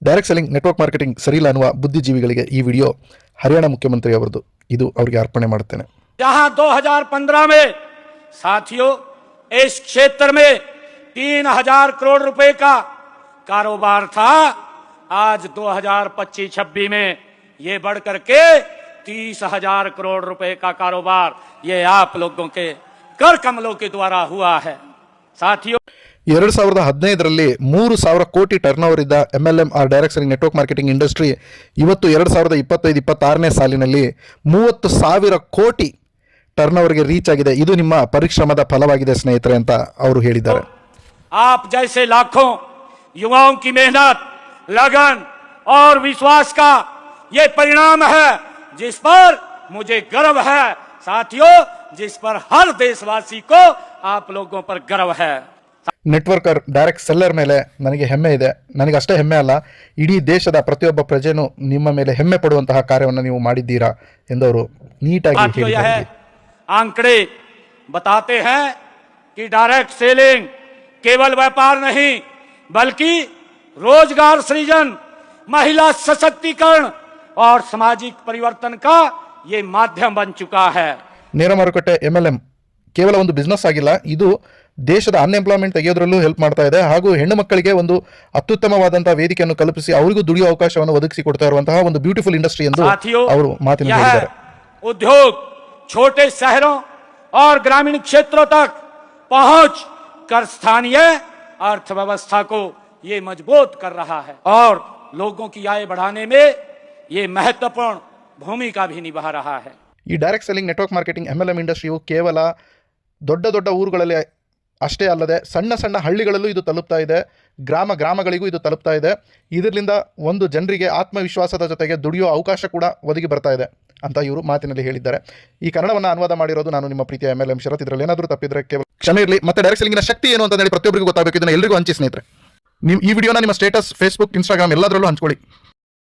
Direct selling network marketing ಸರಿಯಿಲ್ಲ ಅನ್ನುವ ಬುದ್ಧಿಜೀವಿಗಳಿಗೆ ಈ ವಿಡಿಯೋ ಹರಿಯಾಣ ಮುಖ್ಯಮಂತ್ರಿ ಅವರದು. ಇದು ಅವರಿಗೆ ಅರ್ಪಣೆ ಮಾಡುತ್ತೇನೆ. जहां 2015 में साथियों इस क्षेत्र में 3000 करोड़ रुपए का कारोबार था, आज 2025-26 में ये बढ़ करके 30,000 करोड़ रुपए का कारोबार ये आप लोगों के कर कमलों के द्वारा हुआ है. साथियों 2015ರಲ್ಲಿ 3,000 ಕೋಟಿ ಟರ್ನ್ ಓವರ್ ಇದ್ದ MLM or direct selling network marketing industry ಇವತ್ತು 2025-26ನೇ ಸಾಲಿನಲ್ಲಿ 30,000 ಕೋಟಿ ಟರ್ನ್ ಓವರ್ಗೆ ರೀಚ್ ಆಗಿದೆ. ಇದು ನಿಮ್ಮ ಪರಿಶ್ರಮದ ಫಲವಾಗಿದೆ ಸ್ನೇಹಿತರೆ ಅಂತ ಅವರು ಹೇಳಿದ್ದಾರೆ. आप जैसे लाखों युवाओं की मेहनत, लगन और विश्वास का ये परिणाम है जिस पर मुझे गर्व है. साथियों जिस पर हर देशवासी को आप लोगों पर गर्व है. ನೆಟ್ವರ್ಕರ್ ಡೈರೆಕ್ಟ್ ಸೆಲ್ಲರ್ ಮೇಲೆ ನನಗೆ ಹೆಮ್ಮೆ ಇದೆ. ನನಗಷ್ಟೇ ಹೆಮ್ಮೆ ಅಲ್ಲ, ಇಡೀ ದೇಶದ ಪ್ರತಿಯೊಬ್ಬ ಪ್ರಜೆನೂ ನಿಮ್ಮ ಮೇಲೆ ಹೆಮ್ಮೆ ಪಡುವಂತಹ ಕಾರ್ಯವನ್ನು ನೀವು ಮಾಡಿದ್ದೀರಾ ಎಂದವರು ನೀಟಾಗಿ ಹೇಳಿದ್ದಾರೆ. आंकड़े बताते हैं कि डायरेक्ट सेलिंग केवल व्यापार नहीं बल्कि रोजगार सृजन, महिला सशक्तिकरण और सामाजिक परिवर्तन का ये माध्यम बन चुका है. ನೇರ ಮಾರುಕಟ್ಟೆ MLM ಕೇವಲ ಒಂದು ಬಿಸ್ನೆಸ್ ಆಗಿಲ್ಲ, ಇದು ದೇಶದ ಅನ್ಎಂಪ್ಲಾಯ್ಮೆಂಟ್ ತೆಗೆಯೋದ್ರಲ್ಲೂ ಹೆಲ್ಪ್ ಮಾಡ್ತಾ ಇದೆ. ಹಾಗೂ ಹೆಣ್ಣು ಮಕ್ಕಳಿಗೆ ಒಂದು ಅತ್ಯುತ್ತಮವಾದಂತಹ ವೇದಿಕೆಯನ್ನು ಕಲ್ಪಿಸಿ ಅವರಿಗೂ ದುಡಿಯುವ ಅವಕಾಶವನ್ನು ಒದಗಿಸಿ ಕೊಡ್ತಾ ಇರುವಂತಹ ಒಂದು ಬ್ಯೂಟಿಫುಲ್ ಇಂಡಸ್ಟ್ರಿ ಎಂದು ಅವರು ಮಾತಿನಲ್ಲಿ ಹೇಳಿದ್ದಾರೆ. उद्योग छोटे शहरों और ग्रामीण क्षेत्रों तक पहुंच कर स्थानीय अर्थव्यवस्था को ये मजबूत कर रहा है और लोगों की आय बढ़ाने में ये महत्वपूर्ण भूमिका भी निभा रहा है. ಈ direct selling network marketing MLM ಇಂಡಸ್ಟ್ರಿಯು ಕೇವಲ ದೊಡ್ಡ ದೊಡ್ಡ ಊರುಗಳಲ್ಲಿ ಅಷ್ಟೇ ಅಲ್ಲದೆ ಸಣ್ಣ ಸಣ್ಣ ಹಳ್ಳಿಗಳಲ್ಲೂ ಇದು ತಲುಪ್ತಾ ಇದೆ, ಗ್ರಾಮಗಳಿಗೂ ಇದು ತಲುಪ್ತಾ ಇದೆ. ಇದರಿಂದ ಒಂದು ಜನರಿಗೆ ಆತ್ಮವಿಶ್ವಾಸದ ಜೊತೆಗೆ ದುಡಿಯುವ ಅವಕಾಶ ಕೂಡ ಒದಗಿ ಬರ್ತಾ ಇದೆ ಅಂತ ಇವರು ಮಾತಿನಲ್ಲಿ ಹೇಳಿದ್ದಾರೆ. ಈ ಕನ್ನಡವನ್ನು ಅನುವಾದ ಮಾಡಿರೋದು ನಾನು ನಿಮ್ಮ ಪ್ರೀತಿಯ MLM ಶರತ್. ಇದರಲ್ಲಿ ಏನಾದರೂ ತಪ್ಪಿದ್ರೆ ಕೇವಲ ಕ್ಷಮೆ ಇರಲಿ. ಮತ್ತೆ ಡೈರೆಕ್ಟ್ ಸೆಲ್ಲಿಂಗಿನ ಶಕ್ತಿ ಏನು ಅಂತ ಹೇಳಿ ಪ್ರತಿಯೊಬ್ಬರಿಗೂ ಗೊತ್ತಾಗಬೇಕು. ಇದನ್ನು ಎಲ್ಲರಿಗೂ ಹಂಚಿ ಸ್ನೇಹಿತರೆ. ನೀವು ಈ ವಿಡಿಯೋನ ನಿಮ್ಮ ಸ್ಟೇಟಸ್, ಫೇಸ್ಬುಕ್, ಇನ್ಸ್ಟಾಗ್ರಾಮ್ ಎಲ್ಲದರಲ್ಲೂ ಹಂಚ್ಕೊಳ್ಳಿ.